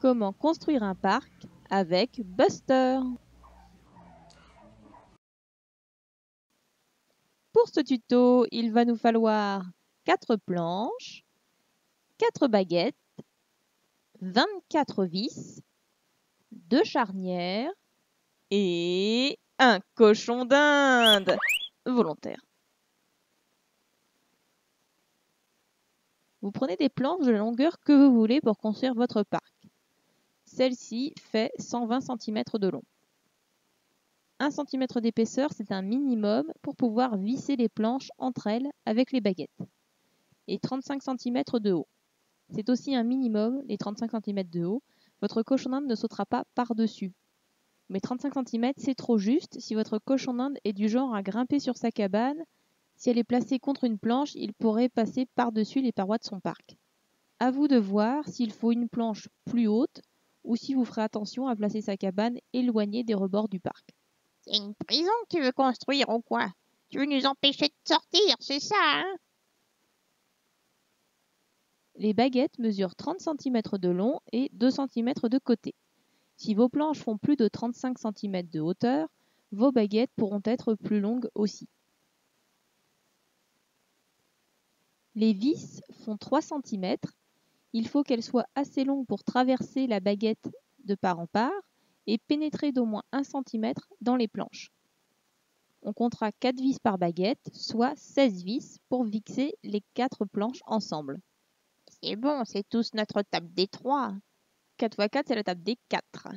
Comment construire un parc avec Buster. Pour ce tuto, il va nous falloir 4 planches, 4 baguettes, 24 vis, 2 charnières et un cochon d'Inde volontaire. Vous prenez des planches de la longueur que vous voulez pour construire votre parc. Celle-ci fait 120 cm de long. 1 cm d'épaisseur, c'est un minimum pour pouvoir visser les planches entre elles avec les baguettes. Et 35 cm de haut. C'est aussi un minimum, les 35 cm de haut. Votre cochon d'Inde ne sautera pas par-dessus. Mais 35 cm, c'est trop juste. Si votre cochon d'Inde est du genre à grimper sur sa cabane, si elle est placée contre une planche, il pourrait passer par-dessus les parois de son parc. À vous de voir s'il faut une planche plus haute ou si vous ferez attention à placer sa cabane éloignée des rebords du parc. C'est une prison que tu veux construire ou quoi? Tu veux nous empêcher de sortir, c'est ça, hein? Les baguettes mesurent 30 cm de long et 2 cm de côté. Si vos planches font plus de 35 cm de hauteur, vos baguettes pourront être plus longues aussi. Les vis font 3 cm. Il faut qu'elles soient assez longues pour traverser la baguette de part en part et pénétrer d'au moins 1 cm dans les planches. On comptera 4 vis par baguette, soit 16 vis pour fixer les 4 planches ensemble. C'est bon, c'est tous notre table des 3. 4 x 4, c'est la table des 4.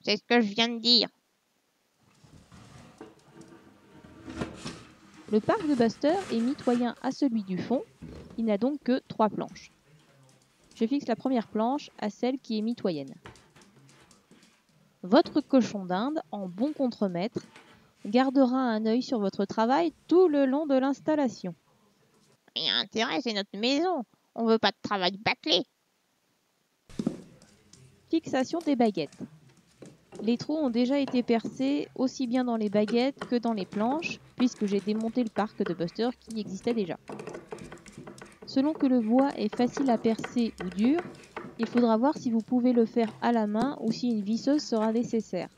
C'est ce que je viens de dire. Le parc de Buster est mitoyen à celui du fond. Il n'a donc que 3 planches. Je fixe la première planche à celle qui est mitoyenne. Votre cochon d'Inde, en bon contremaître, gardera un œil sur votre travail tout le long de l'installation. Il y a intérêt, c'est notre maison. On veut pas de travail bâclé. Fixation des baguettes. Les trous ont déjà été percés aussi bien dans les baguettes que dans les planches, puisque j'ai démonté le parc de Buster qui existait déjà. Selon que le bois est facile à percer ou dur, il faudra voir si vous pouvez le faire à la main ou si une visseuse sera nécessaire.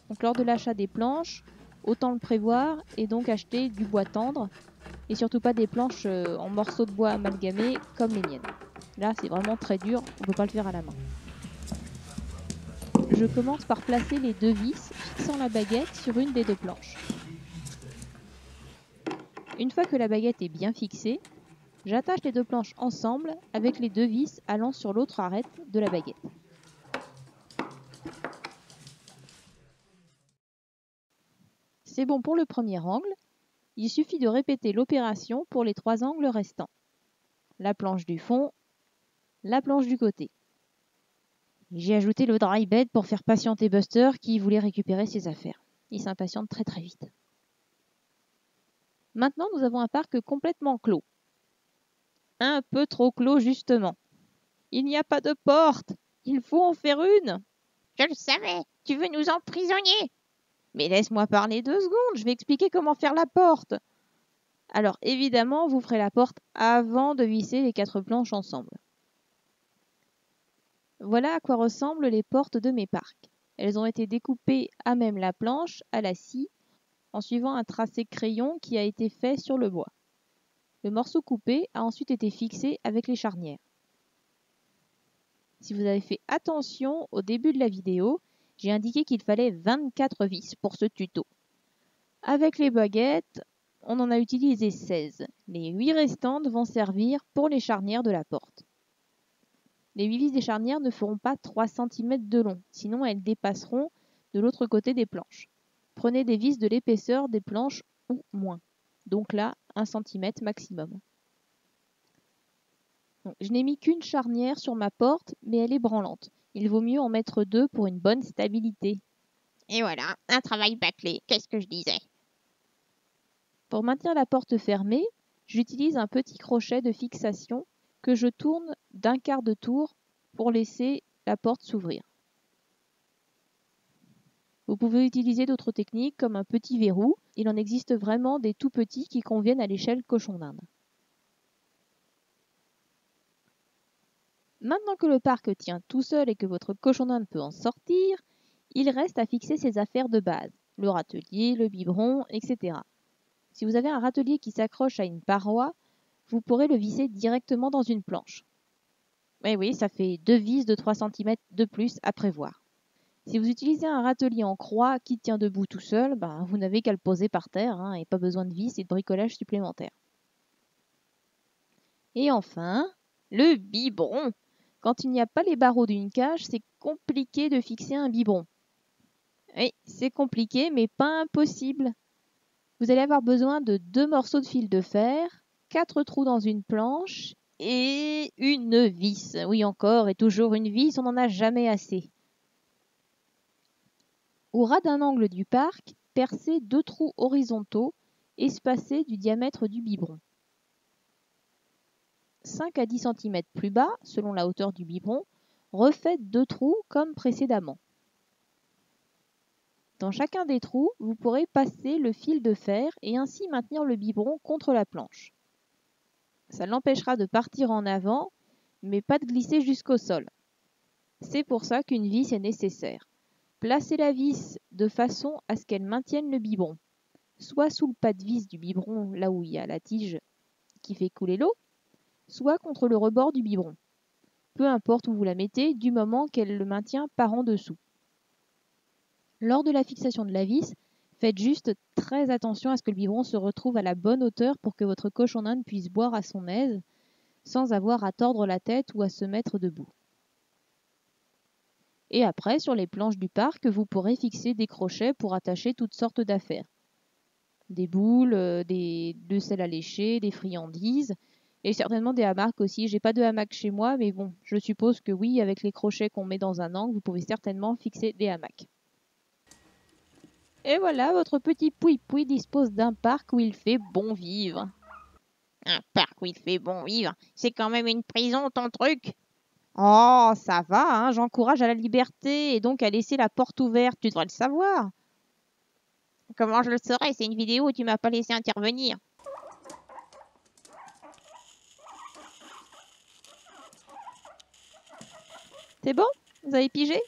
Donc lors de l'achat des planches, autant le prévoir et donc acheter du bois tendre et surtout pas des planches en morceaux de bois amalgamés comme les miennes. Là c'est vraiment très dur, on ne peut pas le faire à la main. Je commence par placer les 2 vis fixant la baguette sur une des 2 planches. Une fois que la baguette est bien fixée, j'attache les 2 planches ensemble avec les 2 vis allant sur l'autre arête de la baguette. C'est bon pour le premier angle, il suffit de répéter l'opération pour les 3 angles restants. La planche du fond, la planche du côté. J'ai ajouté le dry bed pour faire patienter Buster qui voulait récupérer ses affaires. Il s'impatiente très très vite. Maintenant, nous avons un parc complètement clos. Un peu trop clos justement. Il n'y a pas de porte. Il faut en faire une. Je le savais. Tu veux nous emprisonner? Mais laisse-moi parler 2 secondes. Je vais expliquer comment faire la porte. Alors évidemment, vous ferez la porte avant de visser les 4 planches ensemble. Voilà à quoi ressemblent les portes de mes parcs. Elles ont été découpées à même la planche, à la scie, en suivant un tracé crayon qui a été fait sur le bois. Le morceau coupé a ensuite été fixé avec les charnières. Si vous avez fait attention au début de la vidéo, j'ai indiqué qu'il fallait 24 vis pour ce tuto. Avec les baguettes, on en a utilisé 16. Les 8 restantes vont servir pour les charnières de la porte. Les 8 vis des charnières ne feront pas 3 cm de long, sinon elles dépasseront de l'autre côté des planches. Prenez des vis de l'épaisseur des planches ou moins. Donc là, 1 cm maximum. Donc, je n'ai mis qu'une charnière sur ma porte, mais elle est branlante. Il vaut mieux en mettre 2 pour une bonne stabilité. Et voilà, un travail bâclé. Qu'est-ce que je disais? Pour maintenir la porte fermée, j'utilise un petit crochet de fixation que je tourne d'1/4 de tour pour laisser la porte s'ouvrir. Vous pouvez utiliser d'autres techniques comme un petit verrou. Il en existe vraiment des tout petits qui conviennent à l'échelle cochon d'Inde. Maintenant que le parc tient tout seul et que votre cochon d'Inde peut en sortir, il reste à fixer ses affaires de base, le râtelier, le biberon, etc. Si vous avez un râtelier qui s'accroche à une paroi, vous pourrez le visser directement dans une planche. Mais oui, ça fait 2 vis de 3 cm de plus à prévoir. Si vous utilisez un râtelier en croix qui tient debout tout seul, vous n'avez qu'à le poser par terre et pas besoin de vis et de bricolage supplémentaire. Et enfin, le biberon. Quand il n'y a pas les barreaux d'une cage, c'est compliqué de fixer un biberon. Oui, c'est compliqué, mais pas impossible. Vous allez avoir besoin de 2 morceaux de fil de fer, 4 trous dans une planche et une vis. Oui, encore et toujours une vis, on n'en a jamais assez. Au ras d'un angle du parc, percez 2 trous horizontaux espacés du diamètre du biberon. 5 à 10 cm plus bas, selon la hauteur du biberon, refaites 2 trous comme précédemment. Dans chacun des trous, vous pourrez passer le fil de fer et ainsi maintenir le biberon contre la planche. Ça l'empêchera de partir en avant, mais pas de glisser jusqu'au sol. C'est pour ça qu'une vis est nécessaire. Placez la vis de façon à ce qu'elle maintienne le biberon, soit sous le pas de vis du biberon, là où il y a la tige qui fait couler l'eau, soit contre le rebord du biberon. Peu importe où vous la mettez, du moment qu'elle le maintient par en dessous. Lors de la fixation de la vis, faites juste très attention à ce que le biberon se retrouve à la bonne hauteur pour que votre cochon d'Inde puisse boire à son aise, sans avoir à tordre la tête ou à se mettre debout. Et après, sur les planches du parc, vous pourrez fixer des crochets pour attacher toutes sortes d'affaires. Des boules, de sel à lécher, des friandises, et certainement des hamacs aussi. J'ai pas de hamac chez moi, mais bon, je suppose que oui, avec les crochets qu'on met dans un angle, vous pouvez certainement fixer des hamacs. Et voilà, votre petit Pouipoui dispose d'un parc où il fait bon vivre. Un parc où il fait bon vivre, c'est quand même une prison ton truc. Oh, ça va, j'encourage à la liberté et donc à laisser la porte ouverte, tu devrais le savoir. Comment je le saurais, c'est une vidéo où tu m'as pas laissé intervenir. C'est bon? Vous avez pigé?